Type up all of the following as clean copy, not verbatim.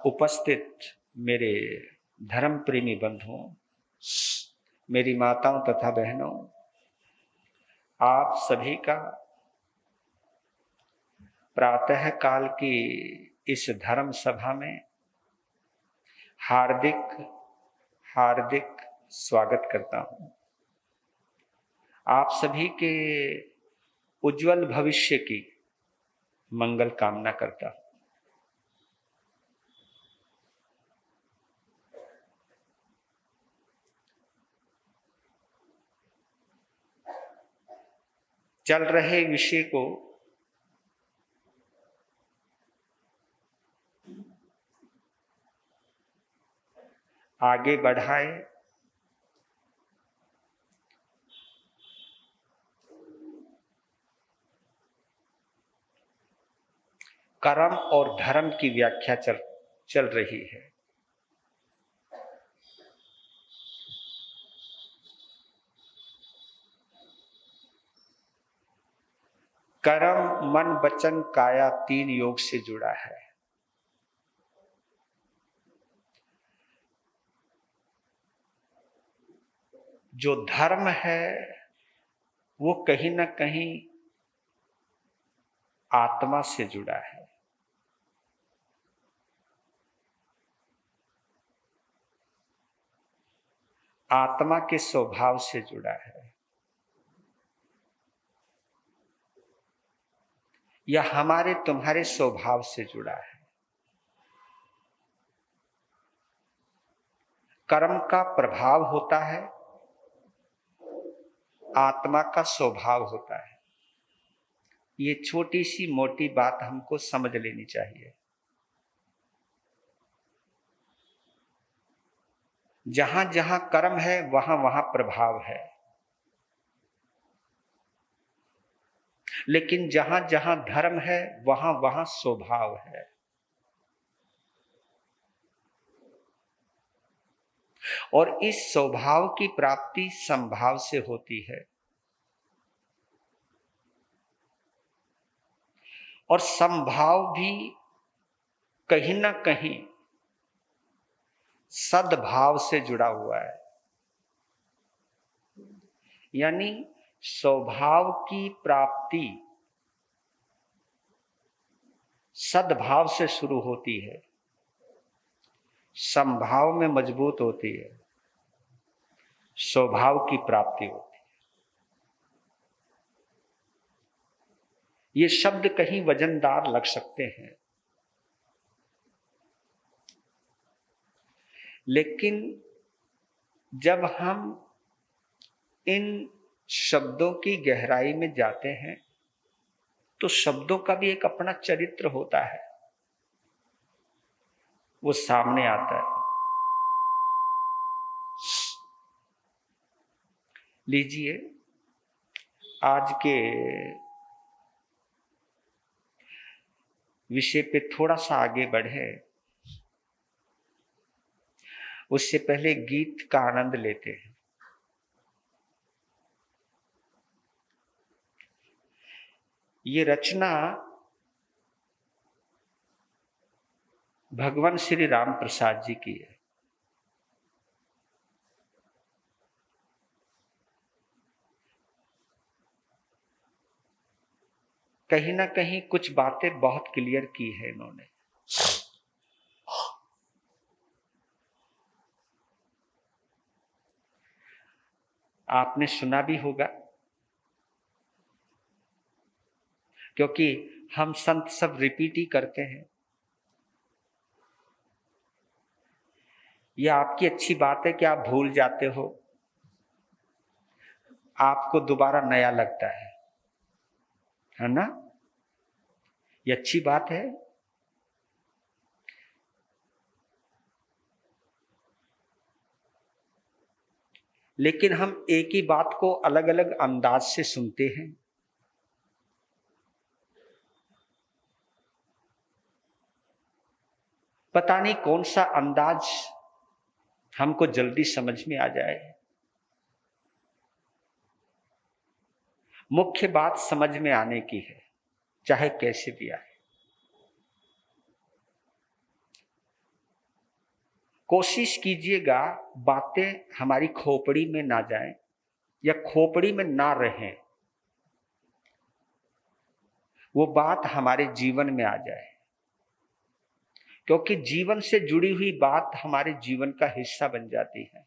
उपस्थित मेरे धर्म प्रेमी बंधुओं, मेरी माताओं तथा बहनों, आप सभी का प्रातः काल की इस धर्म सभा में हार्दिक हार्दिक स्वागत करता हूं। आप सभी के उज्जवल भविष्य की मंगल कामना करता हूं। चल रहे विषय को आगे बढ़ाए, कर्म और धर्म की व्याख्या चल रही है। कर्म मन वचन काया 3 योग से जुड़ा है। जो धर्म है वो कहीं ना कहीं आत्मा से जुड़ा है। आत्मा के स्वभाव से जुड़ा है, या हमारे तुम्हारे स्वभाव से जुड़ा है। कर्म का प्रभाव होता है, आत्मा का स्वभाव होता है। ये छोटी सी मोटी बात हमको समझ लेनी चाहिए। जहां जहां कर्म है वहां वहां प्रभाव है, लेकिन जहां जहां धर्म है वहां वहां स्वभाव है। और इस स्वभाव की प्राप्ति संभाव से होती है, और संभाव भी कहीं ना कहीं सद्भाव से जुड़ा हुआ है। यानी स्वभाव की प्राप्ति सद्भाव से शुरू होती है, संभाव में मजबूत होती है, स्वभाव की प्राप्ति होती है। ये शब्द कहीं वजनदार लग सकते हैं, लेकिन जब हम इन शब्दों की गहराई में जाते हैं तो शब्दों का भी एक अपना चरित्र होता है, वो सामने आता है। लीजिए, आज के विषय पे थोड़ा सा आगे बढ़े, उससे पहले गीत का आनंद लेते हैं। ये रचना भगवान श्री राम प्रसाद जी की है। कहीं ना कहीं कुछ बातें बहुत क्लियर की है इन्होंने। आपने सुना भी होगा, क्योंकि हम संत सब रिपीट ही करते हैं। यह आपकी अच्छी बात है कि आप भूल जाते हो, आपको दोबारा नया लगता है ना? ये अच्छी बात है। लेकिन हम एक ही बात को अलग अलग अंदाज से सुनते हैं। पता नहीं कौन सा अंदाज हमको जल्दी समझ में आ जाए। मुख्य बात समझ में आने की है, चाहे कैसे भी आए। कोशिश कीजिएगा बातें हमारी खोपड़ी में ना जाएं या खोपड़ी में ना रहें, वो बात हमारे जीवन में आ जाए, क्योंकि जीवन से जुड़ी हुई बात हमारे जीवन का हिस्सा बन जाती है।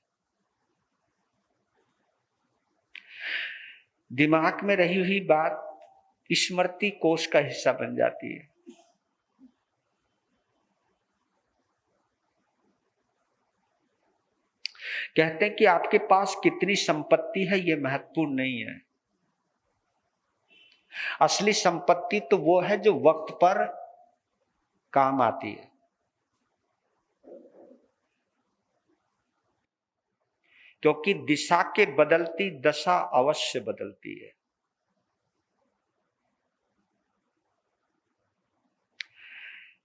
दिमाग में रही हुई बात स्मृति कोश का हिस्सा बन जाती है। कहते हैं कि आपके पास कितनी संपत्ति है यह महत्वपूर्ण नहीं है, असली संपत्ति तो वो है जो वक्त पर काम आती है। क्योंकि दिशा के बदलती दशा अवश्य बदलती है।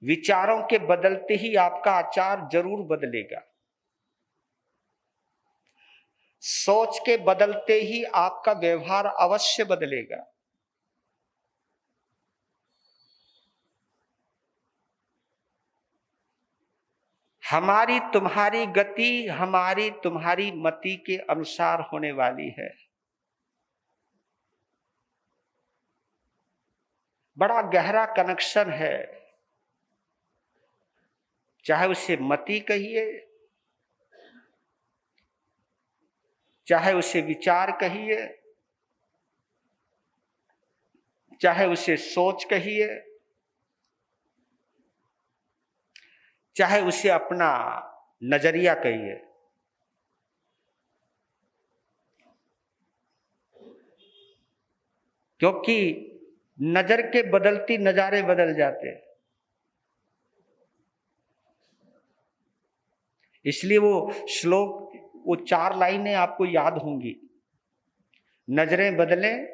विचारों के बदलते ही आपका आचार जरूर बदलेगा, सोच के बदलते ही आपका व्यवहार अवश्य बदलेगा। हमारी तुम्हारी गति हमारी तुम्हारी मति के अनुसार होने वाली है। बड़ा गहरा कनेक्शन है, चाहे उसे मति कहिए, चाहे उसे विचार कहिए, चाहे उसे सोच कहिए, चाहे उसे अपना नजरिया कहिए। क्योंकि नजर के बदलती नजारे बदल जाते हैं। इसलिए वो श्लोक, वो 4 लाइनें आपको याद होंगी। नजरें बदलें,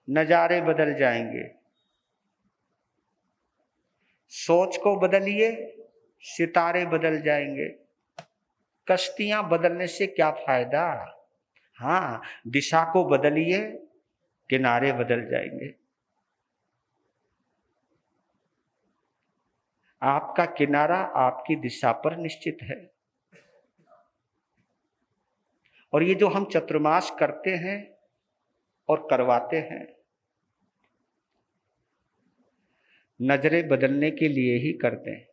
नजारे बदल जाएंगे। सोच को बदलिए, सितारे बदल जाएंगे। कश्तियां बदलने से क्या फायदा? हाँ, दिशा को बदलिए, किनारे बदल जाएंगे। आपका किनारा आपकी दिशा पर निश्चित है। और ये जो हम चतुर्मास करते हैं और करवाते हैं, नजरें बदलने के लिए ही करते हैं।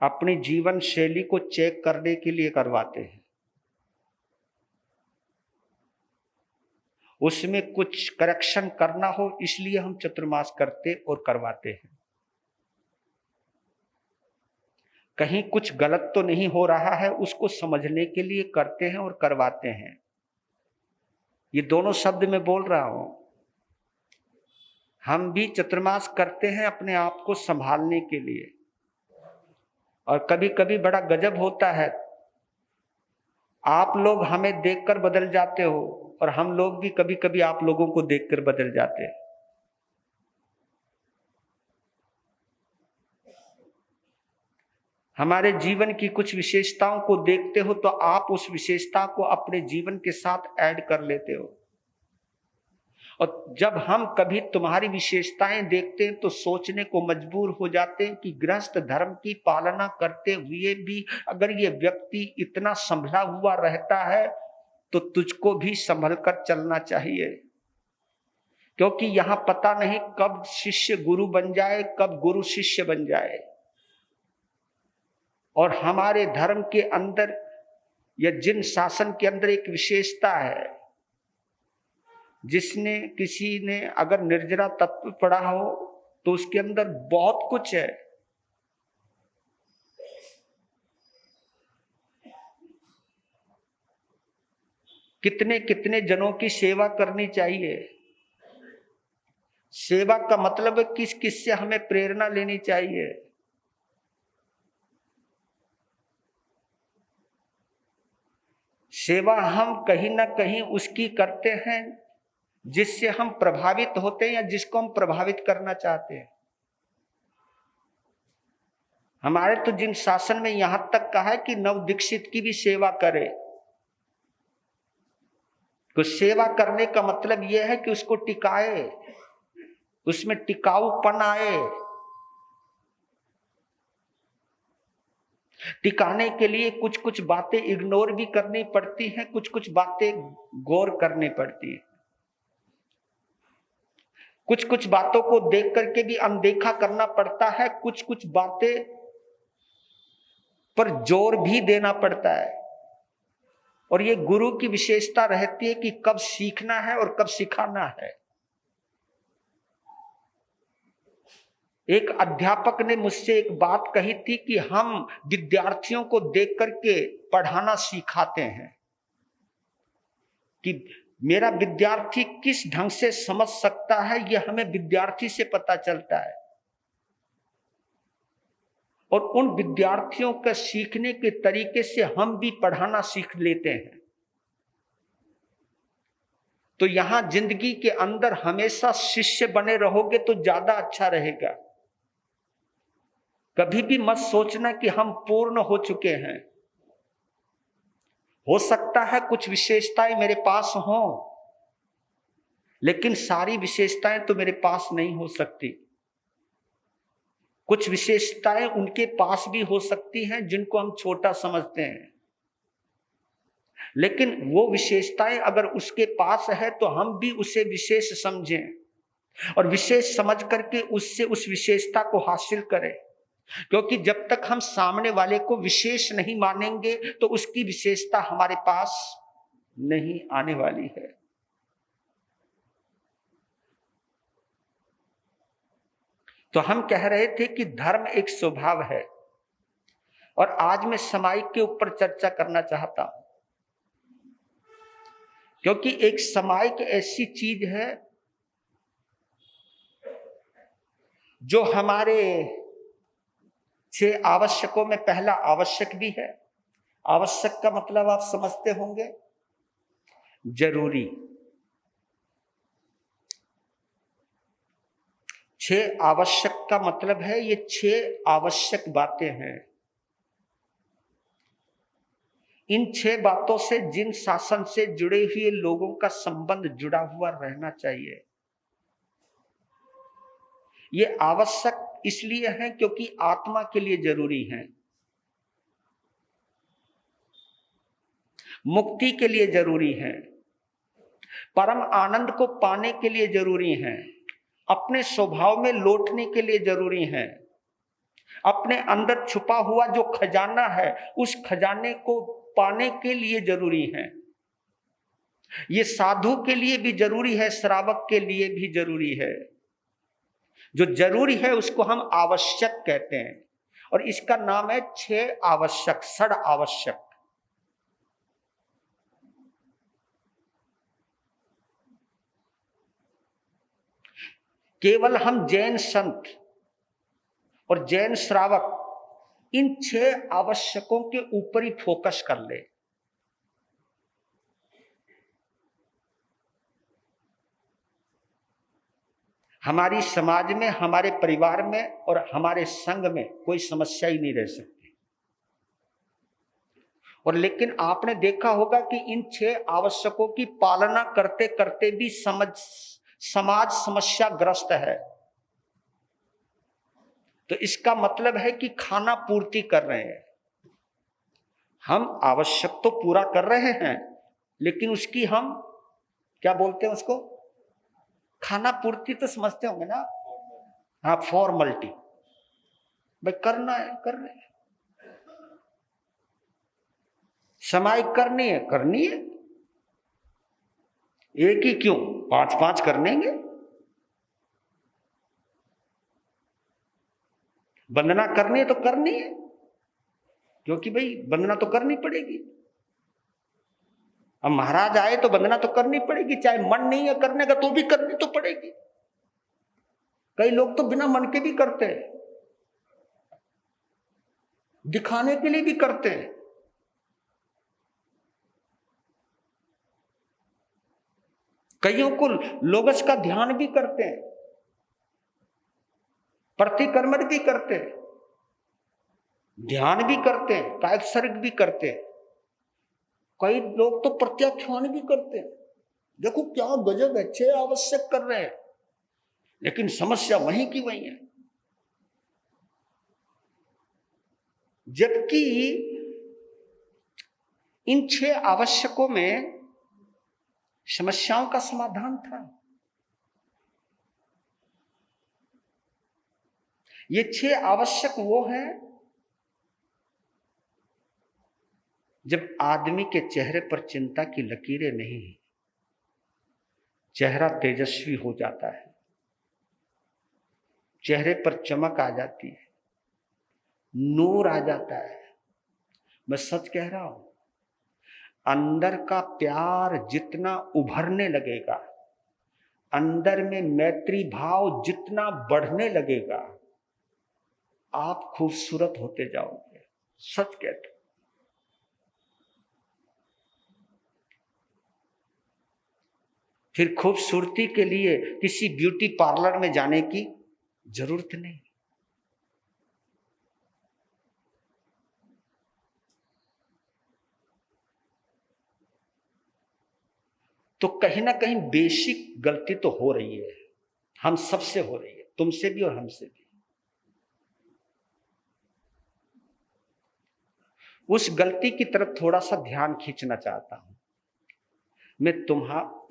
अपनी जीवन शैली को चेक करने के लिए करवाते हैं। उसमें कुछ करेक्शन करना हो इसलिए हम चतुर्मास करते और करवाते हैं। कहीं कुछ गलत तो नहीं हो रहा है उसको समझने के लिए करते हैं और करवाते हैं। ये दोनों शब्द मैं बोल रहा हूं। हम भी चतुर्मास करते हैं अपने आप को संभालने के लिए। और कभी कभी बड़ा गजब होता है, आप लोग हमें देखकर बदल जाते हो और हम लोग भी कभी कभी आप लोगों को देखकर बदल जाते हैं। हमारे जीवन की कुछ विशेषताओं को देखते हो तो आप उस विशेषता को अपने जीवन के साथ ऐड कर लेते हो। और जब हम कभी तुम्हारी विशेषताएं देखते हैं तो सोचने को मजबूर हो जाते हैं कि गृहस्थ धर्म की पालना करते हुए भी अगर ये व्यक्ति इतना संभला हुआ रहता है तो तुझको भी संभल कर चलना चाहिए। क्योंकि यहां पता नहीं कब शिष्य गुरु बन जाए, कब गुरु शिष्य बन जाए। और हमारे धर्म के अंदर या जिन शासन के अंदर एक विशेषता है, जिसने किसी ने अगर निर्जरा तत्व पढ़ा हो तो उसके अंदर बहुत कुछ है। कितने कितने जनों की सेवा करनी चाहिए। सेवा का मतलब है किस किस से हमें प्रेरणा लेनी चाहिए। सेवा हम कहीं ना कहीं उसकी करते हैं जिससे हम प्रभावित होते हैं या जिसको हम प्रभावित करना चाहते हैं। हमारे तो जिन शासन में यहां तक कहा है कि नवदीक्षित की भी सेवा करे। तो सेवा करने का मतलब यह है कि उसको टिकाए, उसमें टिकाऊपन आए। टिकाने के लिए कुछ कुछ बातें इग्नोर भी करनी पड़ती हैं, कुछ कुछ बातें गौर करनी पड़ती है, कुछ कुछ बातों को देख करके भी अनदेखा करना पड़ता है, कुछ कुछ बातें पर जोर भी देना पड़ता है। और ये गुरु की विशेषता रहती है कि कब सीखना है और कब सिखाना है। एक अध्यापक ने मुझसे एक बात कही थी कि हम विद्यार्थियों को देख करके पढ़ाना सिखाते हैं कि मेरा विद्यार्थी किस ढंग से समझ सकता है, यह हमें विद्यार्थी से पता चलता है। और उन विद्यार्थियों के सीखने के तरीके से हम भी पढ़ाना सीख लेते हैं। तो यहां जिंदगी के अंदर हमेशा शिष्य बने रहोगे तो ज्यादा अच्छा रहेगा। कभी भी मत सोचना कि हम पूर्ण हो चुके हैं। हो सकता है कुछ विशेषताएं मेरे पास हों, लेकिन सारी विशेषताएं तो मेरे पास नहीं हो सकती। कुछ विशेषताएं उनके पास भी हो सकती हैं जिनको हम छोटा समझते हैं, लेकिन वो विशेषताएं अगर उसके पास है तो हम भी उसे विशेष समझें और विशेष समझ करके उससे उस विशेषता को हासिल करें। क्योंकि जब तक हम सामने वाले को विशेष नहीं मानेंगे तो उसकी विशेषता हमारे पास नहीं आने वाली है। तो हम कह रहे थे कि धर्म एक स्वभाव है, और आज मैं समाई के ऊपर चर्चा करना चाहता हूं, क्योंकि एक समाई ऐसी चीज है जो हमारे 6 आवश्यकों में पहला आवश्यक भी है। आवश्यक का मतलब आप समझते होंगे, जरूरी। 6 आवश्यक का मतलब है ये 6 आवश्यक बातें हैं। इन 6 बातों से जिन शासन से जुड़े हुए लोगों का संबंध जुड़ा हुआ रहना चाहिए। ये आवश्यक इसलिए है क्योंकि आत्मा के लिए जरूरी है, मुक्ति के लिए जरूरी है, परम आनंद को पाने के लिए जरूरी है, अपने स्वभाव में लौटने के लिए जरूरी है, अपने अंदर छुपा हुआ जो खजाना है उस खजाने को पाने के लिए जरूरी है। ये साधु के लिए भी जरूरी है, श्रावक के लिए भी जरूरी है। जो जरूरी है उसको हम आवश्यक कहते हैं, और इसका नाम है 6 आवश्यक, षड आवश्यक। केवल हम जैन संत और जैन श्रावक इन 6 आवश्यकों के ऊपर ही फोकस कर ले। हमारी समाज में, हमारे परिवार में और हमारे संघ में कोई समस्या ही नहीं रह सकती। और लेकिन आपने देखा होगा कि इन 6 आवश्यकों की पालना करते करते भी समाज समस्याग्रस्त है। तो इसका मतलब है कि खाना पूर्ति कर रहे हैं हम, आवश्यक तो पूरा कर रहे हैं, लेकिन उसकी हम क्या बोलते हैं उसको, खाना पूर्ति तो समझते होंगे ना। हाँ, फॉर्मलिटी, भाई करना है कर रहे हैं, समाई करनी है करनी है, एक ही क्यों 5-5 कर लेंगे। वंदना करनी है तो करनी है, क्योंकि भाई वंदना तो करनी पड़ेगी। अब महाराज आए तो वंदना तो करनी पड़ेगी, चाहे मन नहीं है करने का तो भी करनी तो पड़ेगी। कई लोग तो बिना मन के भी करते हैं, दिखाने के लिए भी करते हैं। कईयों को लोगस का ध्यान भी करते हैं, प्रतिकर्मण भी करते हैं, ध्यान भी करते हैं, कायक सर्ग भी करते हैं। कई लोग तो प्रत्याख्यान भी करते हैं। देखो क्या गजब है, 6 आवश्यक कर रहे हैं, लेकिन समस्या वहीं की वहीं है। जबकि इन 6 आवश्यकों में समस्याओं का समाधान था। ये 6 आवश्यक वो हैं जब आदमी के चेहरे पर चिंता की लकीरें नहीं, चेहरा तेजस्वी हो जाता है, चेहरे पर चमक आ जाती है, नूर आ जाता है। मैं सच कह रहा हूं, अंदर का प्यार जितना उभरने लगेगा, अंदर में मैत्री भाव जितना बढ़ने लगेगा, आप खूबसूरत होते जाओगे। सच कहते। फिर खूबसूरती के लिए किसी ब्यूटी पार्लर में जाने की जरूरत नहीं। तो कहीं ना कहीं बेसिक गलती तो हो रही है, हम सबसे हो रही है, तुमसे भी और हमसे भी। उस गलती की तरफ थोड़ा सा ध्यान खींचना चाहता हूं मैं।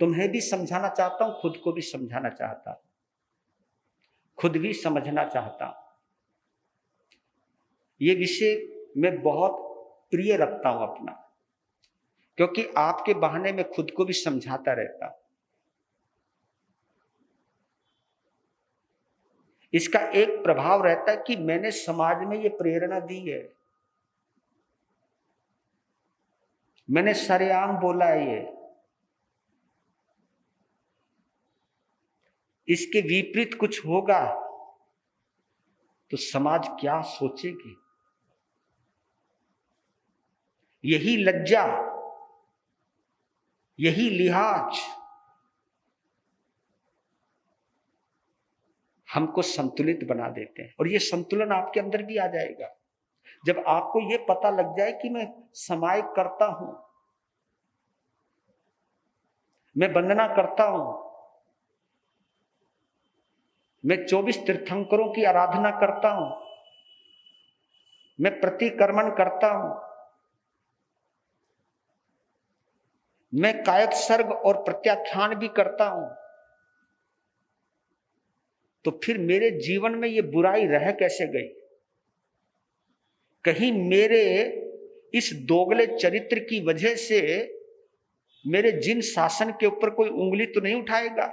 तुम्हें भी समझाना चाहता हूं, खुद को भी समझाना चाहता हूं, खुद भी समझना चाहता हूं। ये विषय मैं बहुत प्रिय रखता हूं अपना, क्योंकि आपके बहाने में खुद को भी समझाता रहता हूं। इसका एक प्रभाव रहता है कि मैंने समाज में ये प्रेरणा दी है, मैंने सरेआम बोला है ये। इसके विपरीत कुछ होगा तो समाज क्या सोचेगी? यही लज्जा, यही लिहाज हमको संतुलित बना देते हैं। और ये संतुलन आपके अंदर भी आ जाएगा जब आपको ये पता लग जाए कि मैं समाय करता हूं, मैं वंदना करता हूं, मैं 24 तीर्थंकरों की आराधना करता हूं, मैं प्रतिक्रमण करता हूं, मैं कायत्सर्ग और प्रत्याख्यान भी करता हूं, तो फिर मेरे जीवन में ये बुराई रह कैसे गई? कहीं मेरे इस दोगले चरित्र की वजह से मेरे जिन शासन के ऊपर कोई उंगली तो नहीं उठाएगा?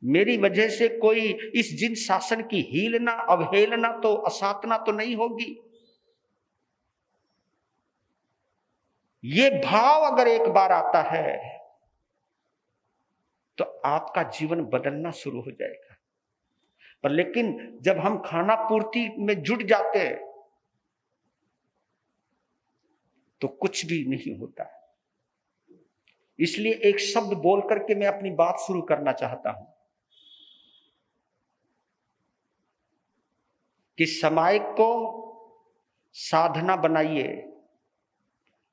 मेरी वजह से कोई इस जिन शासन की हीलना, अवहेलना तो, असातना तो नहीं होगी? ये भाव अगर एक बार आता है तो आपका जीवन बदलना शुरू हो जाएगा। पर लेकिन जब हम खाना पूर्ति में जुट जाते हैं तो कुछ भी नहीं होता। इसलिए एक शब्द बोल करके मैं अपनी बात शुरू करना चाहता हूं कि समय को साधना बनाइए,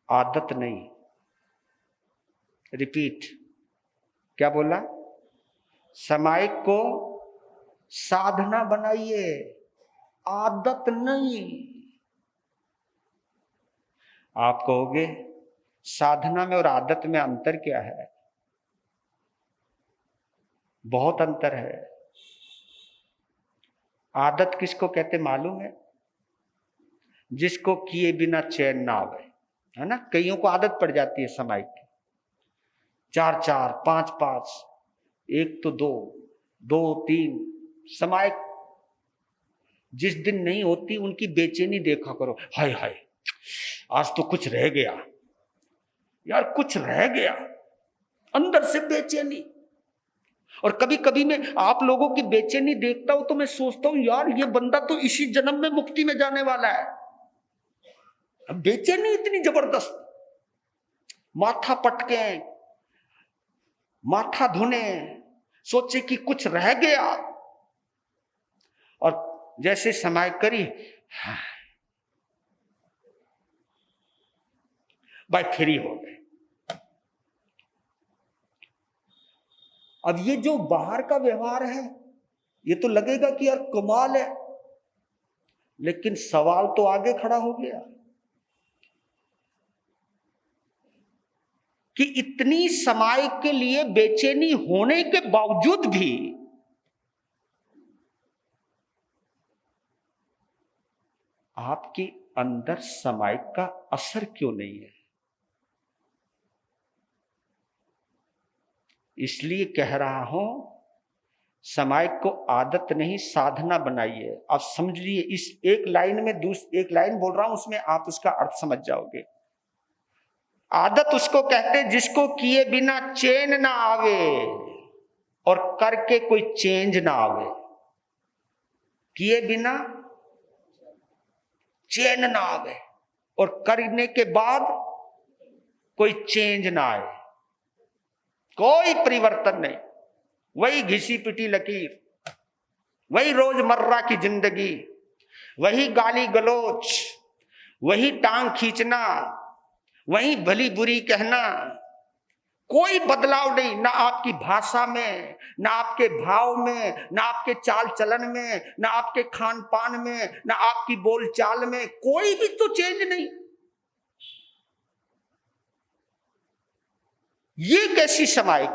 आदत नहीं। रिपीट, क्या बोला? समय को साधना बनाइए, आदत नहीं। आप कहोगे साधना में और आदत में अंतर क्या है? बहुत अंतर है। आदत किसको कहते मालूम है? जिसको किए बिना चैन ना आवे, है ना? कईयों को आदत पड़ जाती है समय की, 4-4, 5-5, 1 तो 2, 2-3 समय। जिस दिन नहीं होती उनकी बेचैनी देखा करो। हाय हाय, आज तो कुछ रह गया यार, कुछ रह गया, अंदर से बेचैनी। और कभी कभी मैं आप लोगों की बेचैनी देखता हूं तो मैं सोचता हूं यार ये बंदा तो इसी जन्म में मुक्ति में जाने वाला है। अब बेचैनी इतनी जबरदस्त, माथा पटके, माथा धुने, सोचे कि कुछ रह गया, और जैसे समय करी भाई फ्री हो गए। अब ये जो बाहर का व्यवहार है ये तो लगेगा कि यार कमाल है, लेकिन सवाल तो आगे खड़ा हो गया कि इतनी समाई के लिए बेचैनी होने के बावजूद भी आपके अंदर समाई का असर क्यों नहीं है? इसलिए कह रहा हूं, समाई को आदत नहीं साधना बनाइए। आप समझिए, इस एक लाइन में एक लाइन बोल रहा हूं, उसमें आप उसका अर्थ समझ जाओगे। आदत उसको कहते जिसको किए बिना चैन ना आवे और करके कोई चेंज ना आवे। किए बिना चैन ना आवे और करने के बाद कोई चेंज ना आए, कोई परिवर्तन नहीं, वही घिसी पिटी लकीर, वही रोजमर्रा की जिंदगी, वही गाली गलोच, वही टांग खींचना, वही भली बुरी कहना, कोई बदलाव नहीं, ना आपकी भाषा में, ना आपके भाव में, ना आपके चाल चलन में, ना आपके खान पान में, ना आपकी बोलचाल में, कोई भी तो चेंज नहीं। ये कैसी समाई?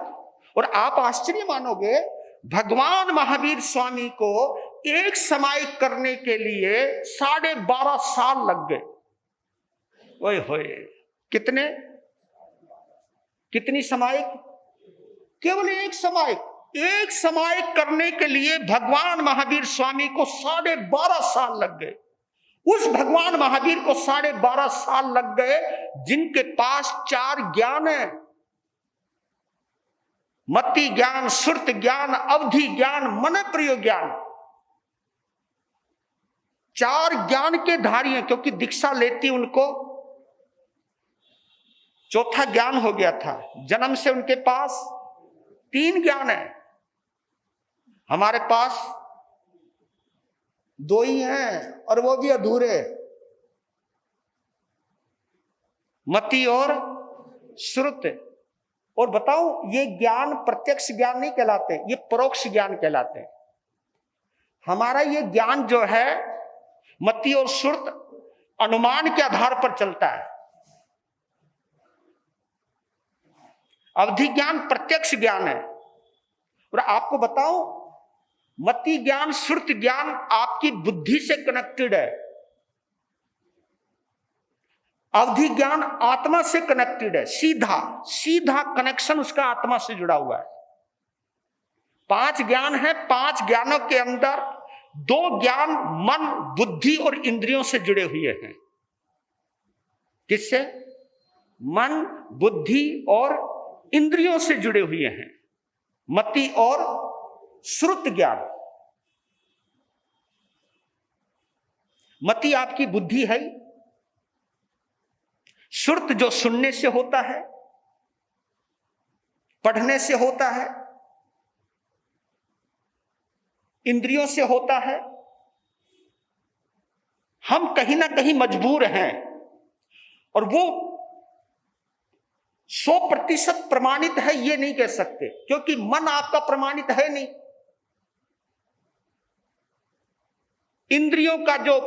और आप आश्चर्य मानोगे, भगवान महावीर स्वामी को एक समाई करने के लिए 12.5 साल लग गए। ओए होए, कितनी समाई? केवल एक समाई करने के लिए भगवान महावीर स्वामी को 12.5 साल लग गए। उस भगवान महावीर को 12.5 साल लग गए जिनके पास 4 ज्ञान है, मति ज्ञान, श्रुत ज्ञान, अवधि ज्ञान, मन प्रयोग ज्ञान। 4 ज्ञान के धारी हैं, क्योंकि दीक्षा लेती उनको 4था ज्ञान हो गया था। जन्म से उनके पास 3 ज्ञान है, हमारे पास 2 ही हैं, और वो भी अधूरे, मति और श्रुत। और बताओ, ये ज्ञान प्रत्यक्ष ज्ञान नहीं कहलाते, ये परोक्ष ज्ञान कहलाते हैं। हमारा ये ज्ञान जो है मति और श्रुत अनुमान के आधार पर चलता है। अवधि ज्ञान प्रत्यक्ष ज्ञान है। और आपको बताओ, मति ज्ञान, श्रुत ज्ञान आपकी बुद्धि से कनेक्टेड है, अवधि ज्ञान आत्मा से कनेक्टेड है। सीधा कनेक्शन उसका आत्मा से जुड़ा हुआ है। 5 ज्ञान है, 5 ज्ञानों के अंदर 2 ज्ञान मन, बुद्धि और इंद्रियों से जुड़े हुए हैं। किससे? मन, बुद्धि और इंद्रियों से जुड़े हुए हैं, मति और श्रुत ज्ञान। मति आपकी बुद्धि है, श्रुत जो सुनने से होता है, पढ़ने से होता है, इंद्रियों से होता है। हम कहीं ना कहीं मजबूर हैं, और वो 100% प्रमाणित है ये नहीं कह सकते, क्योंकि मन आपका प्रमाणित है नहीं। इंद्रियों का जो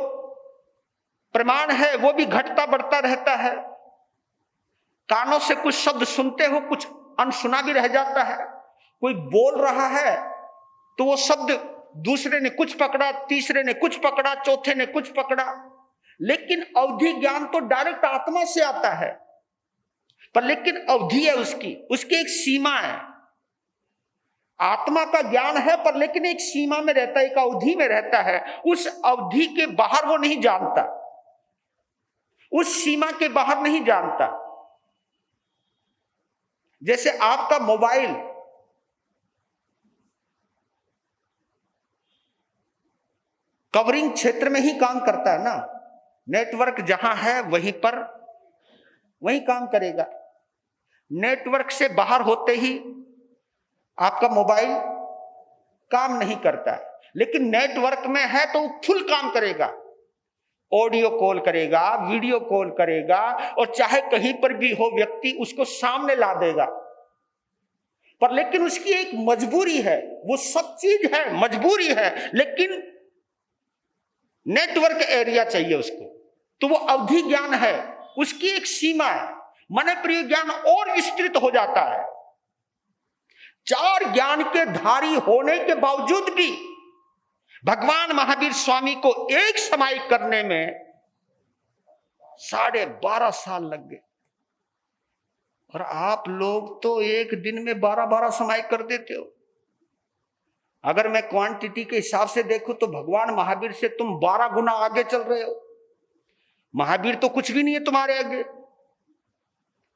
प्रमाण है वो भी घटता बढ़ता रहता है। कानों से कुछ शब्द सुनते हो, कुछ अनसुना भी रह जाता है। कोई बोल रहा है तो वो शब्द दूसरे ने कुछ पकड़ा, तीसरे ने कुछ पकड़ा, चौथे ने कुछ पकड़ा। लेकिन अवधि ज्ञान तो डायरेक्ट आत्मा से आता है, पर लेकिन अवधि है उसकी एक सीमा है। आत्मा का ज्ञान है, पर लेकिन एक सीमा में रहता है, एक अवधि में रहता है। उस अवधि के बाहर वो नहीं जानता, उस सीमा के बाहर नहीं जानता। जैसे आपका मोबाइल कवरिंग क्षेत्र में ही काम करता है ना, नेटवर्क जहां है वहीं पर वही काम करेगा। नेटवर्क से बाहर होते ही आपका मोबाइल काम नहीं करता है, लेकिन नेटवर्क में है तो फुल काम करेगा। ऑडियो कॉल करेगा, वीडियो कॉल करेगा, और चाहे कहीं पर भी हो व्यक्ति उसको सामने ला देगा। पर लेकिन उसकी एक मजबूरी है, वो सब चीज है, मजबूरी है, लेकिन नेटवर्क एरिया चाहिए उसको, तो वो अवधि ज्ञान है, उसकी एक सीमा है। मन प्रिय ज्ञान और विस्तृत हो जाता है। 4 ज्ञान के धारी होने के बावजूद भी भगवान महावीर स्वामी को एक समाई करने में 12.5 साल लग गए। और आप लोग तो एक दिन में 12 समाई कर देते हो। अगर मैं क्वांटिटी के हिसाब से देखूं तो भगवान महावीर से तुम 12 गुना आगे चल रहे हो। महावीर तो कुछ भी नहीं है तुम्हारे आगे।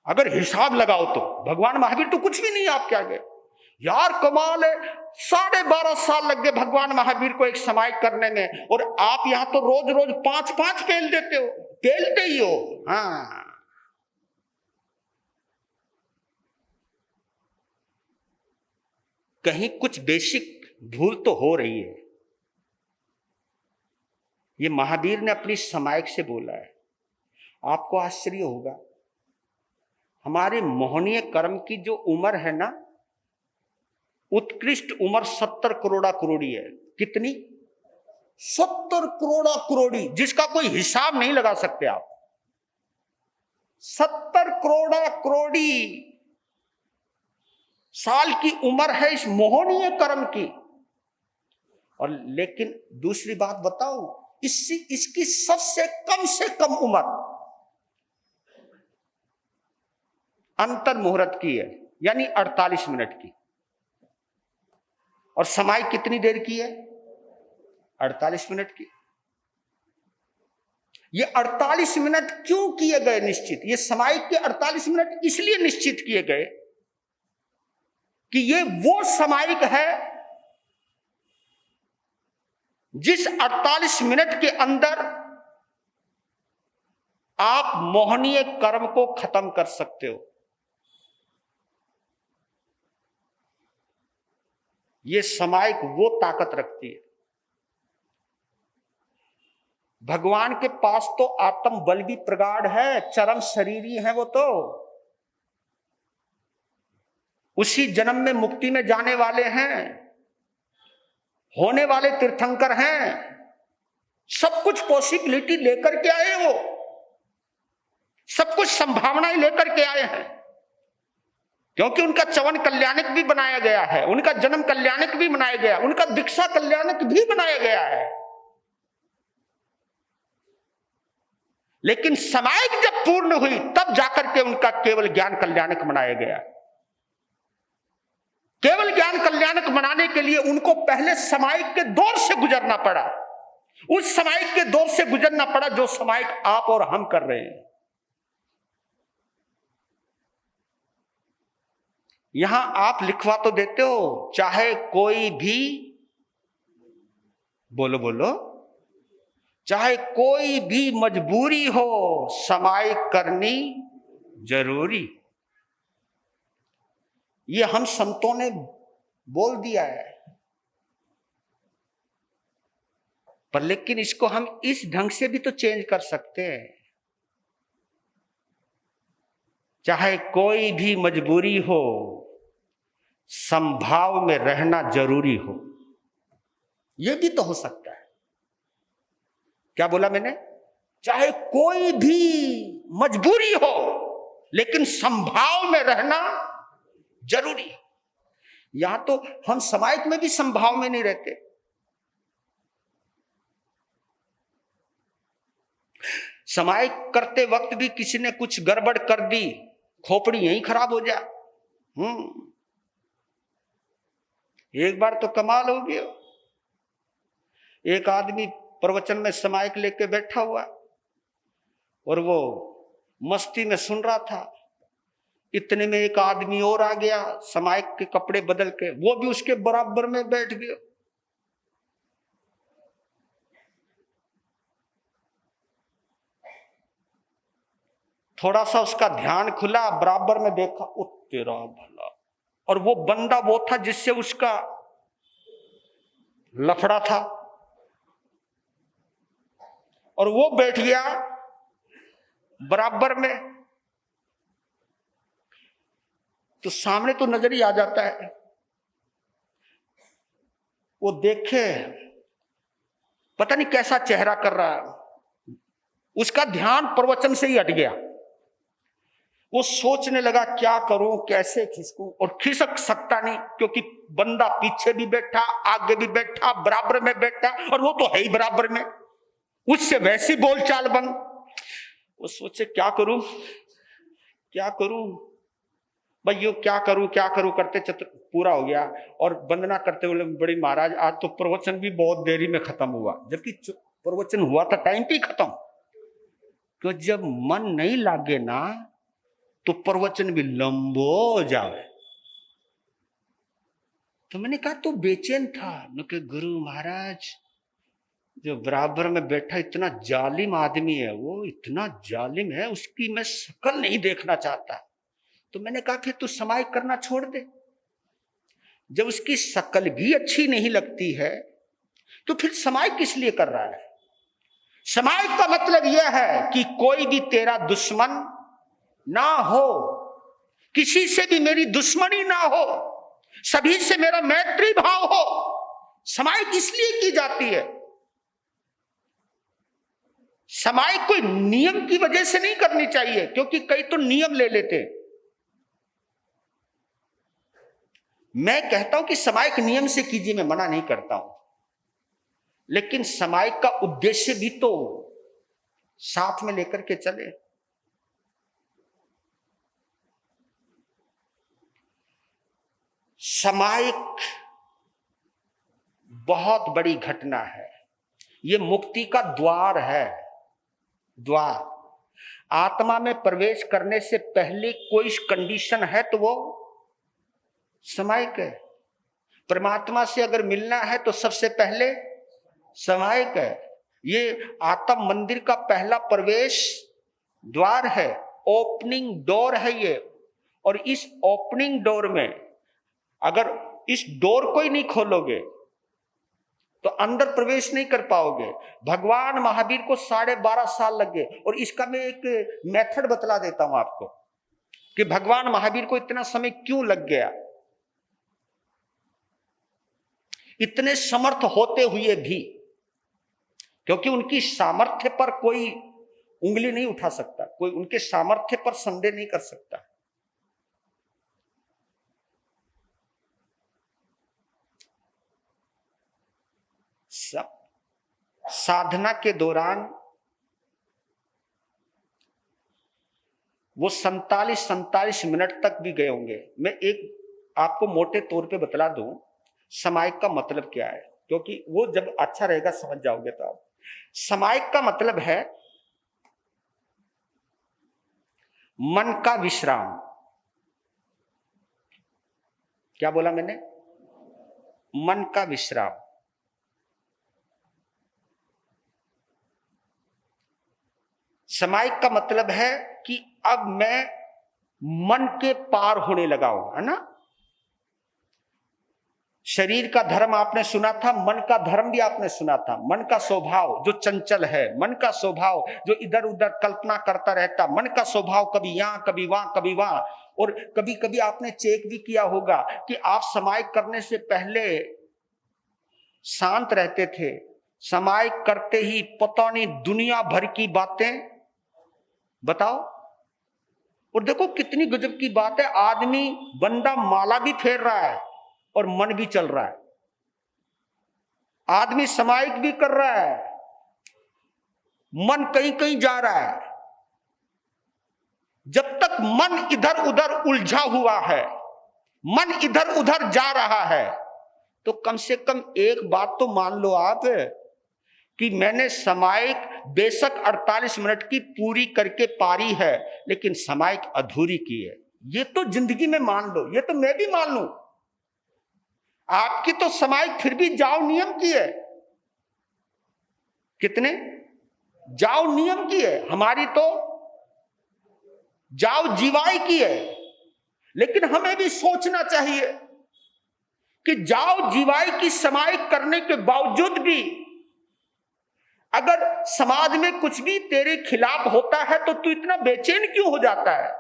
अगर हिसाब लगाओ तो भगवान महावीर तो कुछ भी नहीं है आपके आगे। यार कमाल है, 12.5 साल लग गए भगवान महावीर को एक समाई करने में, और आप यहां तो रोज रोज 5 पेल देते हो, पेलते ही हो। हाँ, कहीं कुछ बेसिक भूल तो हो रही है। ये महावीर ने अपनी समायक से बोला है। आपको आश्चर्य होगा, हमारे मोहनीय कर्म की जो उम्र है ना, उत्कृष्ट उम्र 70 करोड़ा करोड़ी है। कितनी? 70 करोड़ा करोड़ी, जिसका कोई हिसाब नहीं लगा सकते आप। 70 करोड़ा करोड़ी साल की उम्र है इस मोहनीय कर्म की। और लेकिन दूसरी बात बताओ, इसकी सबसे कम से कम उम्र अंतर मुहूर्त की है, यानी 48 मिनट की। और समाई कितनी देर की है? 48 मिनट की। ये 48 मिनट क्यों किए गए निश्चित? ये समाई के 48 मिनट इसलिए निश्चित किए गए कि ये वो समायिक है जिस 48 मिनट के अंदर आप मोहनीय कर्म को खत्म कर सकते हो। ये समायिक वो ताकत रखती है। भगवान के पास तो आत्म बल भी प्रगाढ़ है, चरम शरीरी है वो तो। उसी जन्म में मुक्ति में जाने वाले हैं, होने वाले तीर्थंकर हैं, सब कुछ पॉसिबिलिटी लेकर के आए वो, सब कुछ संभावनाएं लेकर के आए हैं। क्योंकि उनका चवन कल्याणक भी बनाया गया है, उनका जन्म कल्याणक भी बनाया गया, उनका दीक्षा कल्याणक भी बनाया गया है। लेकिन समायिक जब पूर्ण हुई तब जाकर के उनका केवल ज्ञान कल्याणक बनाया गया। केवल ज्ञान कल्याणक बनाने के लिए उनको पहले समायिक के दौर से गुजरना पड़ा। उस समायिक के दौर से गुजरना पड़ा जो समायिक आप और हम कर रहे हैं। यहां आप लिखवा तो देते हो, चाहे कोई भी, बोलो बोलो, चाहे कोई भी मजबूरी हो, समायिक करनी जरूरी। ये हम संतों ने बोल दिया है, पर लेकिन इसको हम इस ढंग से भी तो चेंज कर सकते हैं। चाहे कोई भी मजबूरी हो, संभाव में रहना जरूरी हो, यह भी तो हो सकता है। क्या बोला मैंने? चाहे कोई भी मजबूरी हो लेकिन संभाव में रहना जरूरी। यहां तो हम समायिक में भी संभाव में नहीं रहते। समायिक करते वक्त भी किसी ने कुछ गड़बड़ कर दी, खोपड़ी यहीं खराब हो जा। एक बार तो कमाल हो गया, एक आदमी प्रवचन में समायिक लेके बैठा हुआ और वो मस्ती में सुन रहा था। इतने में एक आदमी और आ गया समायिक के कपड़े बदल के, वो भी उसके बराबर में बैठ गया। थोड़ा सा उसका ध्यान खुला, बराबर में देखा, ओ तेरा भला। और वो बंदा वो था जिससे उसका लफड़ा था, और वो बैठ गया बराबर में। तो सामने तो नजर ही आ जाता है। वो देखे पता नहीं कैसा चेहरा कर रहा है, उसका ध्यान प्रवचन से ही हट गया। वो सोचने लगा क्या करूं, कैसे खिसकूं, और खिसक सकता नहीं क्योंकि बंदा पीछे भी बैठा, आगे भी बैठा, बराबर में बैठा, और वो तो है ही बराबर में, उससे वैसी बोलचाल बंद। वो सोचे क्या करूं क्या करूं, भाई यो क्या करूं करते चतुर पूरा हो गया, और वंदना करते हुए बड़ी महाराज आज तो प्रवचन भी बहुत देरी में खत्म हुआ, जबकि प्रवचन हुआ था टाइम पे खत्म। तो जब मन नहीं लागे ना तो प्रवचन भी लंबो हो जाए। तो मैंने कहा तो बेचैन था, कि गुरु महाराज जो बराबर में बैठा इतना जालिम आदमी है, वो इतना जालिम है, उसकी मैं शक्ल नहीं देखना चाहता। तो मैंने कहा फिर तू समाई करना छोड़ दे, जब उसकी शक्ल भी अच्छी नहीं लगती है तो फिर समाई किस लिए कर रहा है। समाई का मतलब यह है कि कोई भी तेरा दुश्मन ना हो, किसी से भी मेरी दुश्मनी ना हो, सभी से मेरा मैत्री भाव हो। समाई इसलिए की जाती है, समाई कोई नियम की वजह से नहीं करनी चाहिए, क्योंकि कई तो नियम ले लेते। मैं कहता हूं कि समायिक नियम से कीजिए, मैं मना नहीं करता हूं, लेकिन समायिक का उद्देश्य भी तो साथ में लेकर के चले। समायिक बहुत बड़ी घटना है, यह मुक्ति का द्वार है। द्वार, आत्मा में प्रवेश करने से पहले कोई कंडीशन है तो वो समायिक है। परमात्मा से अगर मिलना है तो सबसे पहले समायिक है। ये आत्म मंदिर का पहला प्रवेश द्वार है, ओपनिंग डोर है ये। और इस ओपनिंग डोर में अगर इस डोर को ही नहीं खोलोगे तो अंदर प्रवेश नहीं कर पाओगे। भगवान महावीर को 12.5 साल लग गए, और इसका मैं एक मेथड बतला देता हूं आपको कि भगवान महावीर को इतना समय क्यों लग गया। इतने समर्थ होते हुए भी, क्योंकि उनकी सामर्थ्य पर कोई उंगली नहीं उठा सकता, कोई उनके सामर्थ्य पर संदेह नहीं कर सकता। साधना के दौरान वो 47 मिनट तक भी गए होंगे। मैं एक आपको मोटे तौर पे बतला दूं समायिक का मतलब क्या है, क्योंकि वो जब अच्छा रहेगा समझ जाओगे। तो आप समायिक का मतलब है मन का विश्राम। क्या बोला मैंने? मन का विश्राम। समायिक का मतलब है कि अब मैं मन के पार होने लगा हूं, है ना। शरीर का धर्म आपने सुना था, मन का धर्म भी आपने सुना था। मन का स्वभाव जो चंचल है, मन का स्वभाव जो इधर उधर कल्पना करता रहता, मन का स्वभाव कभी यहां कभी वहां कभी वहां। और कभी कभी आपने चेक भी किया होगा कि आप समायिक करने से पहले शांत रहते थे, समायिक करते ही पता नहीं दुनिया भर की बातें। बताओ, और देखो कितनी गजब की बात है, आदमी बंदा माला भी फेर रहा है और मन भी चल रहा है। आदमी समायिक भी कर रहा है, मन कहीं कहीं जा रहा है। जब तक मन इधर उधर उलझा हुआ है, मन इधर उधर जा रहा है, तो कम से कम एक बात तो मान लो आप कि मैंने समायिक बेशक 48 मिनट की पूरी करके पारी है, लेकिन समायिक अधूरी की है। ये तो जिंदगी में मान लो, ये तो मैं भी मान लूं। आपकी तो समायिक फिर भी जाओ नियम की है। कितने जाओ नियम की है, हमारी तो जाओ जीवाई की है। लेकिन हमें भी सोचना चाहिए कि जाओ जीवाई की समायिक करने के बावजूद भी अगर समाज में कुछ भी तेरे खिलाफ होता है तो तू इतना बेचैन क्यों हो जाता है?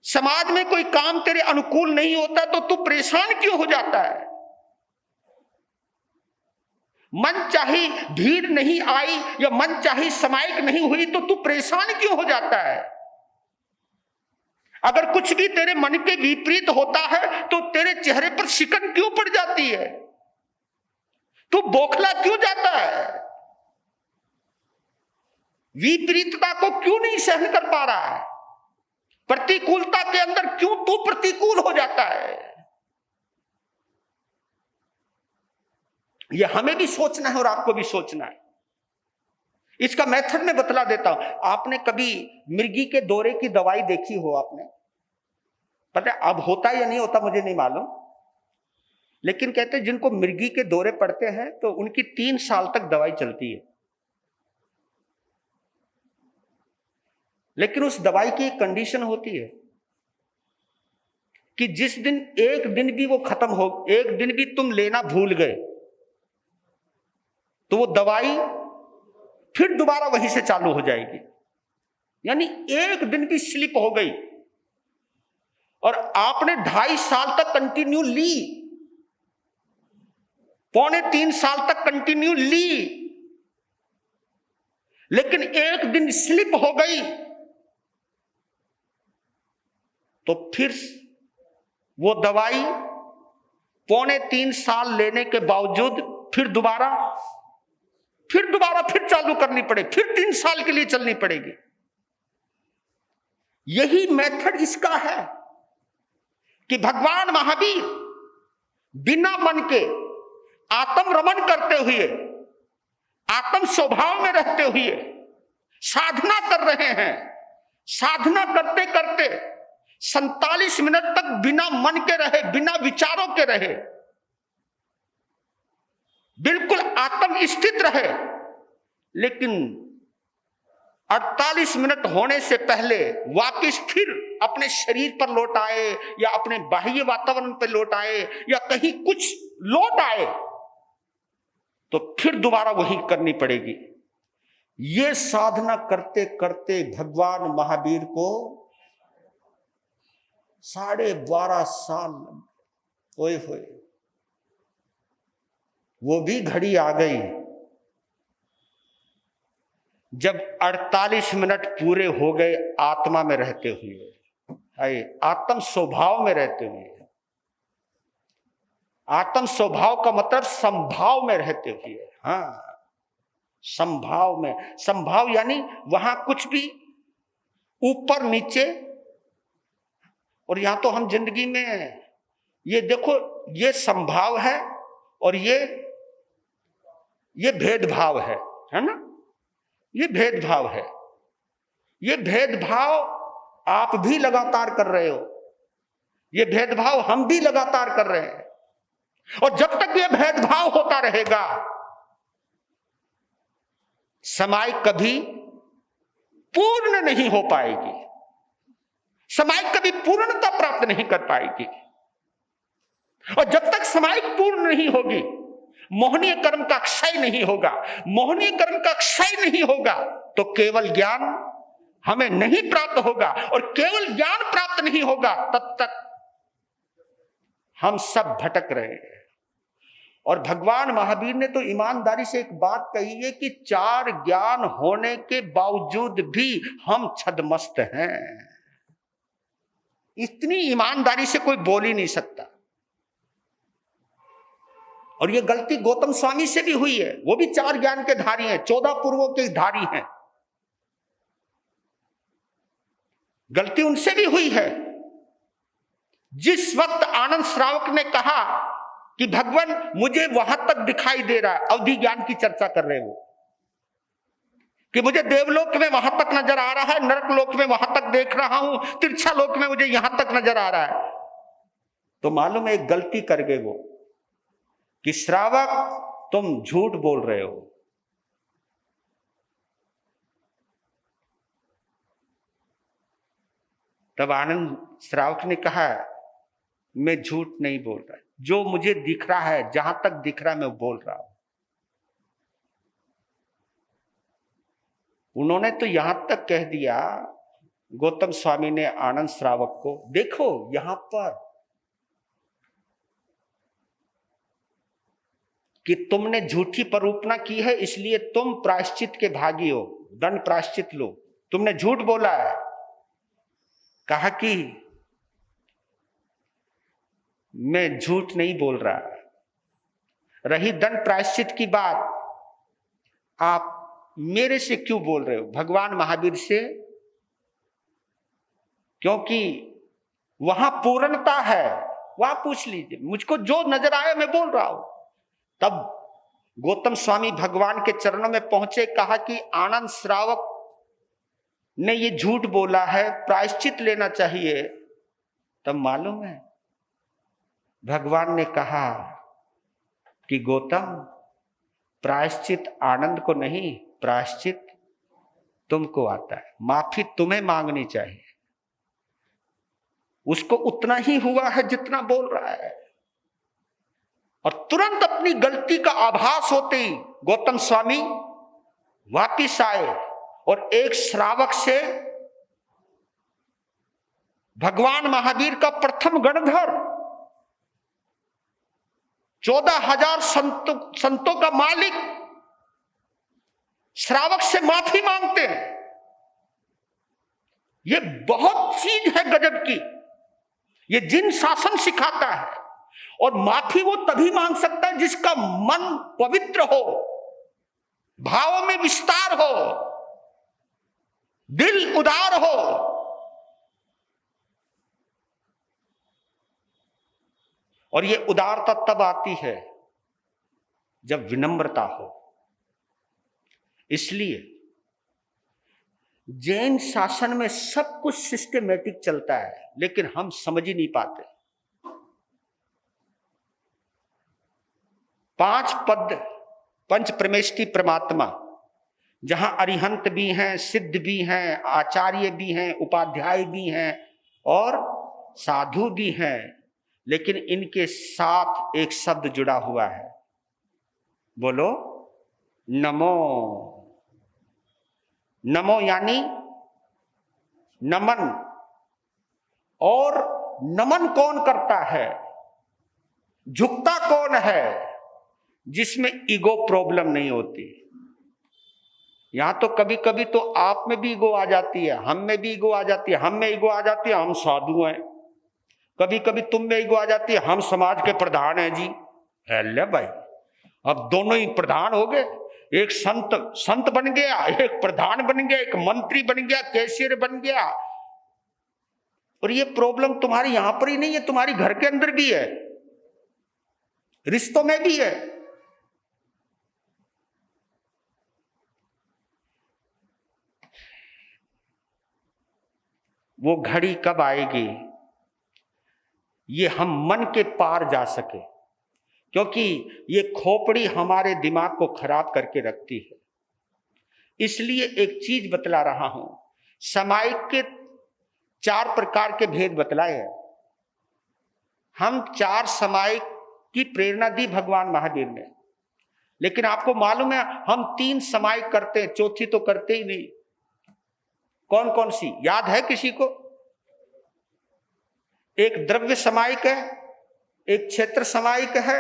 समाज में कोई काम तेरे अनुकूल नहीं होता तो तू परेशान क्यों हो जाता है? मन चाही भीड़ नहीं आई या मन चाही समाइक नहीं हुई तो तू परेशान क्यों हो जाता है? अगर कुछ भी तेरे मन के विपरीत होता है तो तेरे चेहरे पर शिकन क्यों पड़ जाती है? तू बौखला क्यों जाता है? विपरीतता को क्यों नहीं सहन कर पा रहा है? प्रतिकूलता के अंदर क्यों तू प्रतिकूल हो जाता है? यह हमें भी सोचना है और आपको भी सोचना है। इसका मेथड मैं बतला देता हूं। आपने कभी मिर्गी के दौरे की दवाई देखी हो? आपने पता है अब होता या नहीं होता मुझे नहीं मालूम, लेकिन कहते हैं जिनको मिर्गी के दौरे पड़ते हैं तो उनकी 3 साल तक दवाई चलती है। लेकिन उस दवाई की एक कंडीशन होती है कि जिस दिन एक दिन भी वो खत्म हो, एक दिन भी तुम लेना भूल गए तो वो दवाई फिर दोबारा वहीं से चालू हो जाएगी। यानी एक दिन भी स्लिप हो गई और आपने 2.5 साल तक कंटिन्यू ली, 2.25 साल तक कंटिन्यू ली, लेकिन एक दिन स्लिप हो गई तो फिर वो दवाई 2.25 साल लेने के बावजूद फिर दोबारा चालू करनी पड़े, फिर 3 साल के लिए चलनी पड़ेगी। यही मेथड इसका है कि भगवान महावीर बिना मन के आत्म रमन करते हुए, आत्म स्वभाव में रहते हुए साधना कर रहे हैं। साधना करते करते 47 मिनट तक बिना मन के रहे, बिना विचारों के रहे, बिल्कुल आत्म स्थित रहे, लेकिन 48 मिनट होने से पहले वापस फिर अपने शरीर पर लौट आए या अपने बाह्य वातावरण पर लौट आए या कहीं कुछ लौट आए तो फिर दोबारा वही करनी पड़ेगी। ये साधना करते करते भगवान महावीर को 12.5 साल होए हुए, वो भी घड़ी आ गई जब 48 मिनट पूरे हो गए आत्मा में रहते हुए, आत्म स्वभाव में रहते हुए। आत्म स्वभाव का मतलब संभाव में रहते हुए। हाँ, संभाव में। संभाव यानी वहां कुछ भी ऊपर नीचे। और यहां तो हम जिंदगी में ये देखो, ये संभाव है और ये भेदभाव है ना? ये भेदभाव है। ये भेदभाव आप भी लगातार कर रहे हो, ये भेदभाव हम भी लगातार कर रहे हैं। और जब तक ये भेदभाव होता रहेगा समाई कभी पूर्ण नहीं हो पाएगी, समाई कभी पूर्णता प्राप्त नहीं कर पाएगी। और जब तक समाई पूर्ण नहीं होगी, मोहनीय कर्म का क्षय नहीं होगा। मोहनीय कर्म का क्षय नहीं होगा तो केवल ज्ञान हमें नहीं प्राप्त होगा। और केवल ज्ञान प्राप्त नहीं होगा तब तक हम सब भटक रहे हैं। और भगवान महावीर ने तो ईमानदारी से एक बात कही है कि 4 ज्ञान होने के बावजूद भी हम छद्मस्त हैं। इतनी ईमानदारी से कोई बोल ही नहीं सकता। और ये गलती गौतम स्वामी से भी हुई है। वो भी 4 ज्ञान के धारी हैं, 14 पूर्वों के धारी हैं। गलती उनसे भी हुई है। जिस वक्त आनंद श्रावक ने कहा कि भगवान मुझे वहां तक दिखाई दे रहा है, अवधि ज्ञान की चर्चा कर रहे हो, कि मुझे देवलोक में वहां तक नजर आ रहा है, नरक लोक में वहां तक देख रहा हूं, तिरछा लोक में मुझे यहां तक नजर आ रहा है, तो मालूम है एक गलती कर गए वो कि श्रावक तुम झूठ बोल रहे हो। तब आनंद श्रावक ने कहा मैं झूठ नहीं बोल रहा, जो मुझे दिख रहा है, जहां तक दिख रहा है मैं बोल रहा हूं। उन्होंने तो यहां तक कह दिया, गौतम स्वामी ने आनंद श्रावक को, देखो यहां पर कि तुमने झूठी परूपना की है, इसलिए तुम प्रायश्चित के भागी हो, दंड प्रायश्चित लो, तुमने झूठ बोला है। कहा कि मैं झूठ नहीं बोल रहा। रही दंड प्रायश्चित की बात, आप मेरे से क्यों बोल रहे हो? भगवान महावीर से, क्योंकि वहां पूर्णता है। वहां पूछ लीजिए, मुझको जो नजर आया मैं बोल रहा हूं। तब गौतम स्वामी भगवान के चरणों में पहुंचे, कहा कि आनंद श्रावक ने ये झूठ बोला है, प्रायश्चित लेना चाहिए। तब मालूम है भगवान ने कहा कि गौतम, प्रायश्चित आनंद को नहीं, प्रायश्चित तुमको आता है, माफी तुम्हें मांगनी चाहिए। उसको उतना ही हुआ है जितना बोल रहा है। और तुरंत अपनी गलती का आभास होते ही गौतम स्वामी वापिस आए और एक श्रावक से भगवान महावीर का प्रथम गणधर, 14,000 संतों का मालिक श्रावक से माफी मांगते हैं। ये बहुत चीज है गजब की। ये जिन शासन सिखाता है। और माफी वो तभी मांग सकता है जिसका मन पवित्र हो, भावों में विस्तार हो, दिल उदार हो। और ये उदारता तब आती है जब विनम्रता हो। इसलिए जैन शासन में सब कुछ सिस्टमेटिक चलता है, लेकिन हम समझ ही नहीं पाते। 5 पद, पंच प्रमेष्टि परमात्मा, जहां अरिहंत भी हैं, सिद्ध भी हैं, आचार्य भी हैं, उपाध्याय भी हैं और साधु भी हैं, लेकिन इनके साथ एक शब्द जुड़ा हुआ है। बोलो नमो। नमो यानी नमन। और नमन कौन करता है? झुकता कौन है? जिसमें ईगो प्रॉब्लम नहीं होती। यहां तो कभी कभी तो आप में भी ईगो आ जाती है, हम में भी ईगो आ जाती है, हम में ईगो आ जाती है, हम साधु हैं। कभी कभी तुम में ईगो आ जाती है, हम समाज के प्रधान हैं जी। हेले भाई, अब दोनों ही प्रधान हो गए। एक संत बन गया, एक प्रधान बन गया, एक मंत्री बन गया, कैशियर बन गया। और ये प्रॉब्लम तुम्हारी यहां पर ही नहीं है, तुम्हारी घर के अंदर भी है, रिश्तों में भी है। वो घड़ी कब आएगी ये हम मन के पार जा सके, क्योंकि ये खोपड़ी हमारे दिमाग को खराब करके रखती है। इसलिए एक चीज बतला रहा हूं, सामायिक के 4 प्रकार के भेद बतलाए हैं। हम 4 सामायिक की प्रेरणा दी भगवान महावीर ने, लेकिन आपको मालूम है हम 3 सामायिक करते हैं, चौथी तो करते ही नहीं। कौन कौन सी याद है किसी को? एक द्रव्य समायिक है, एक क्षेत्र समायिक है,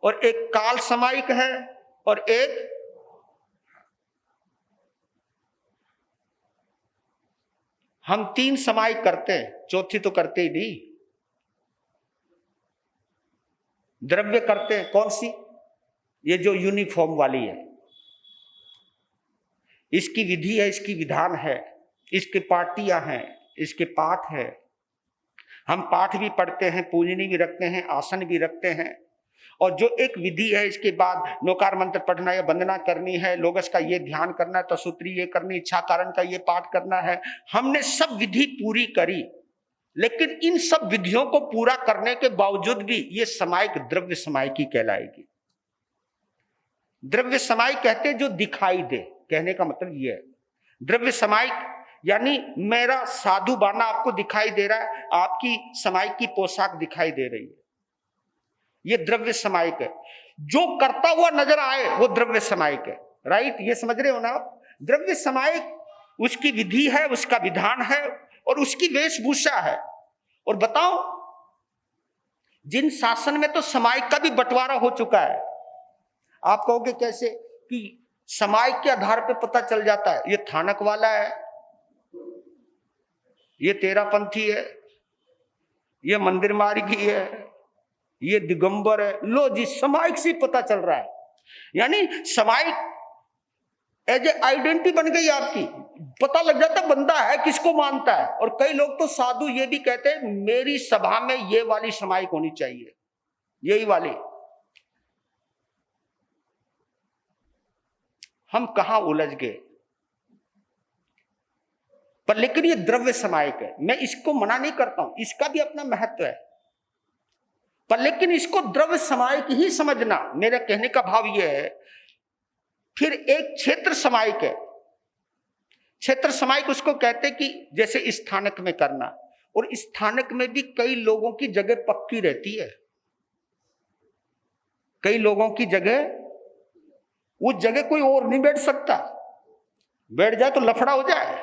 और एक काल समायिक है, और एक हम 3 समायिक करते हैं, चौथी तो करते ही नहीं। द्रव्य करते हैं कौन सी? ये जो यूनिफॉर्म वाली है, इसकी विधि है, इसकी विधान है, इसके पार्टियां हैं, इसके पाठ है। हम पाठ भी पढ़ते हैं, पूजनी भी रखते हैं, आसन भी रखते हैं। और जो एक विधि है, इसके बाद नौकार मंत्र पढ़ना या वंदना करनी है, लोगस का ये ध्यान करना है, तसूत्री ये करनी, इच्छा कारण का ये पाठ करना है। हमने सब विधि पूरी करी, लेकिन इन सब विधियों को पूरा करने के बावजूद भी ये समायिक द्रव्य समायिकी कहलाएगी। द्रव्य समायिक कहते हैं जो दिखाई दे, कहने का मतलब ये है। द्रव्य समायिक यानी मेरा साधु बाना आपको दिखाई दे रहा है, आपकी समायिक की पोशाक दिखाई दे रही है, ये द्रव्य समायिक है। जो करता हुआ नजर आए वो द्रव्य समायिक है। राइट, ये समझ रहे हो ना आप? द्रव्य समायिक उसकी विधि है, उसका विधान है, और उसकी वेशभूषा है। और बताओ, जिन शासन में तो समायिक का भी बंटवारा हो चुका है, आप कहोगे कैसे? कि समाज के आधार पे पता चल जाता है, ये थानक वाला है, ये तेरापंथी है, ये मंदिर मार्गी है, ये दिगंबर है। लो जी, समाज से पता चल रहा है, यानी समाज एज ए आइडेंटिटी बन गई आपकी, पता लग जाता बंदा है किसको मानता है। और कई लोग तो साधु ये भी कहते हैं मेरी सभा में ये वाली समाज होनी चाहिए, यही वाली। हम कहां उलझ गए? पर लेकिन ये द्रव्य समायिक है, मैं इसको मना नहीं करता हूं, इसका भी अपना महत्व है, पर लेकिन इसको द्रव्य समायिक ही समझना, मेरा कहने का भाव यह है। फिर एक क्षेत्र समायिक है। क्षेत्र समायिक उसको कहते कि जैसे स्थानक में करना, और स्थानक में भी कई लोगों की जगह पक्की रहती है, कई लोगों की जगह, उस जगह कोई और नहीं बैठ सकता, बैठ जाए तो लफड़ा हो जाए,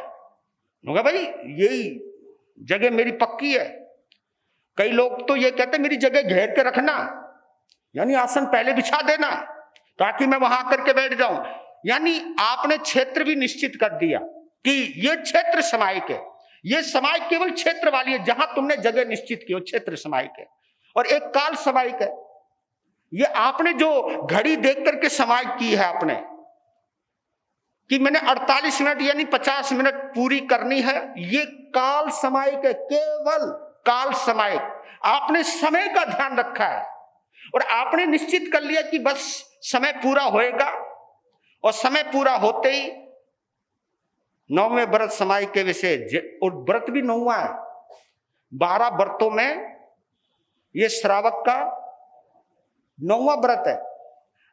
होगा भाई यही जगह मेरी पक्की है। कई लोग तो ये कहते मेरी जगह घेर के रखना, यानी आसन पहले बिछा देना ताकि मैं वहां आकर के बैठ जाऊं। यानी आपने क्षेत्र भी निश्चित कर दिया कि ये क्षेत्र समायिक है, ये समायिक केवल क्षेत्र वाली है, जहां तुमने जगह निश्चित की वो क्षेत्र समायिक है। और एक काल समायिक है, ये आपने जो घड़ी देख करके समायिक की है आपने, कि मैंने 48 मिनट यानी 50 मिनट पूरी करनी है, ये काल समायिक है, केवल काल समायिक। आपने समय का ध्यान रखा है और आपने निश्चित कर लिया कि बस समय पूरा होएगा, और समय पूरा होते ही 9वें व्रत समायिक के विषय, और व्रत भी 9वां है, 12 व्रतों में ये श्रावक का 9वां व्रत है,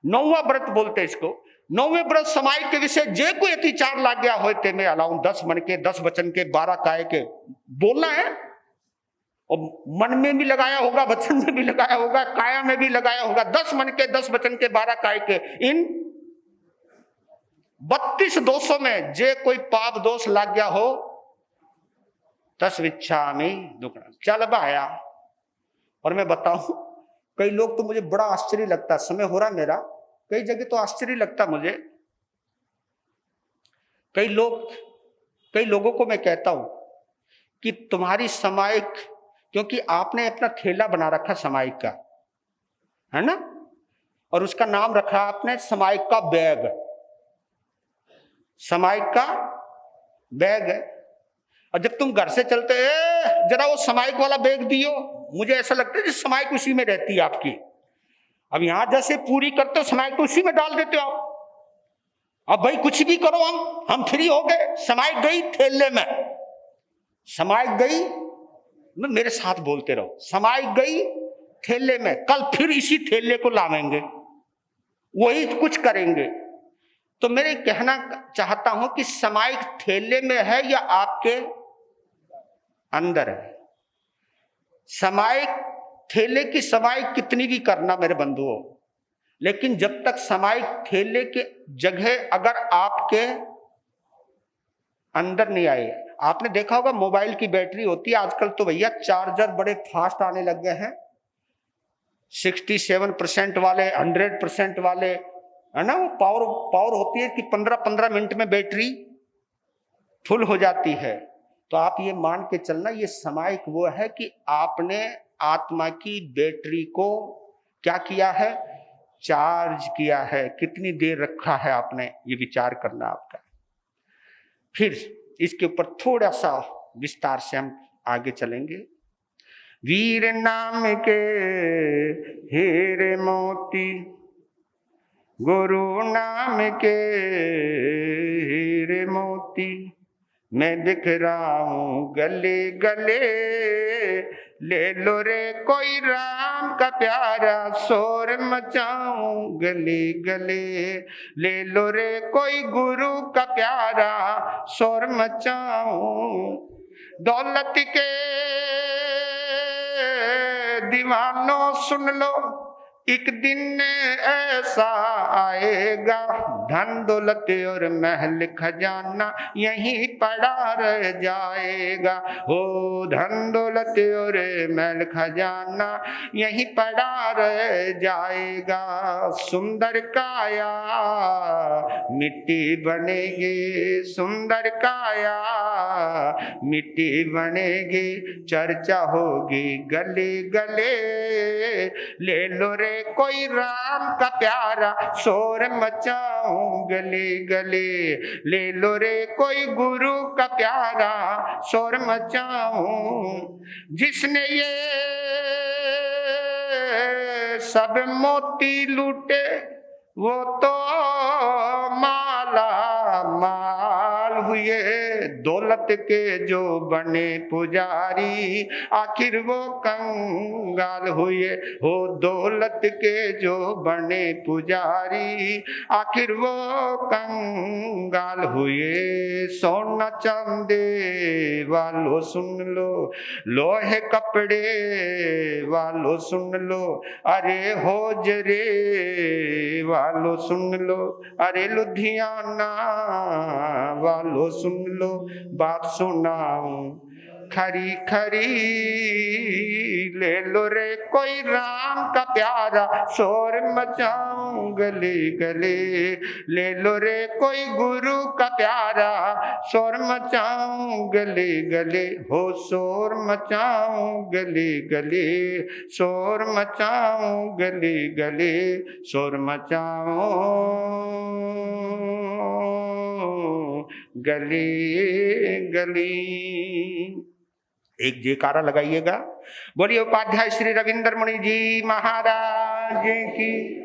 9वां व्रत बोलते हैं इसको। 9वें व्रत समायिक के विषय जे कोई अति चार लाग गया होते मैं अलाउं 10 मन के 10 वचन के 12 काय के बोलना है, और मन में भी लगाया होगा, वचन में भी लगाया होगा, काया में भी लगाया होगा। 10 मन के 10 वचन के 12 काय के, इन 32 दोषों में जे कोई पाप दोष लाग गया हो तस विच्छामि दुक्कड़म, चल भाया। और मैं बताऊं, कई लोग तो मुझे बड़ा आश्चर्य लगता, समय हो रहा मेरा, कई जगह तो आश्चर्य लगता मुझे। कई लोगों को मैं कहता हूं कि तुम्हारी समायिक, क्योंकि आपने अपना थैला बना रखा समायिक का, है ना, और उसका नाम रखा आपने समायिक का बैग, समायिक का बैग है। और जब तुम घर से चलते जरा वो समायिक वाला बैग दियो, मुझे ऐसा लगता है समायिक उसी में रहती है आपकी। अब यहां जैसे पूरी करते हो समायिक तो उसी में डाल देते हो आप। अब भाई कुछ भी करो, हम फ्री हो गए, समायिक गई थैले में, समायिक गई, मेरे साथ बोलते रहो, समायिक गई थैले में, कल फिर इसी थैले को लावेंगे, वही कुछ करेंगे। तो मेरे कहना चाहता हूं कि समायिक थैले में है या आपके अंदर है। समायिक थैले की समायिक कितनी भी करना मेरे बंधुओं, लेकिन जब तक समायिक थैले के जगह अगर आपके अंदर नहीं आए, आपने देखा होगा मोबाइल की बैटरी होती है आजकल तो भैया चार्जर बड़े फास्ट आने लग गए हैं, 67% वाले, 100% वाले, है ना, वो पावर होती है कि 15-15 मिनट में बैटरी फुल हो जाती है। तो आप ये मान के चलना, ये समायिक वो है कि आपने आत्मा की बैटरी को क्या किया है, चार्ज किया है, कितनी देर रखा है आपने, ये विचार करना आपका। फिर इसके ऊपर थोड़ा सा विस्तार से हम आगे चलेंगे। वीर नाम के हीरे मोती, गुरु नाम के हीरे मोती, मैं बिखराऊं गले गले, ले लो रे कोई राम का प्यारा, शोर मचाऊं गले गले, ले लो रे कोई गुरु का प्यारा, शोर मचाऊं। दौलत के दीवानों सुन लो, एक दिन ऐसा आएगा, धन दौलत और महल खजाना यहीं पड़ा रह जाएगा। हो धन दौलत और महल खजाना यहीं पड़ा रह जाएगा। सुंदर काया मिट्टी बनेगी, सुंदर काया मिट्टी बनेगी, चर्चा होगी गले गले। ले लो रे कोई राम का प्यारा, शोर मचाऊं गले गले। ले लो रे कोई गुरु का प्यारा, शोर मचाऊं। जिसने ये सब मोती लूटे वो तो माला माल हुए। दौलत के जो बने पुजारी आखिर वो कंगाल हुए। हो दौलत के जो बने पुजारी आखिर वो कंगाल हुए। सोना चांदी वालों सुन लो, लोहे कपड़े वालों सुन लो, अरे होजरे वालों सुन लो, अरे लुधियाना वालों सुन लो। बात सुनाऊं खरी खरी, ले लो रे कोई राम का प्यारा, शोर मचाऊं गले गले। ले लो रे कोई गुरु का प्यारा, शोर मचाऊं गले गले। हो शोर मचाऊं गले गले, शोर मचाऊं गले गले, शोर मचाऊं गले गले। एक जयकारा लगाइएगा। बोलिए उपाध्याय श्री रविंद्र मुनि जी महाराज की।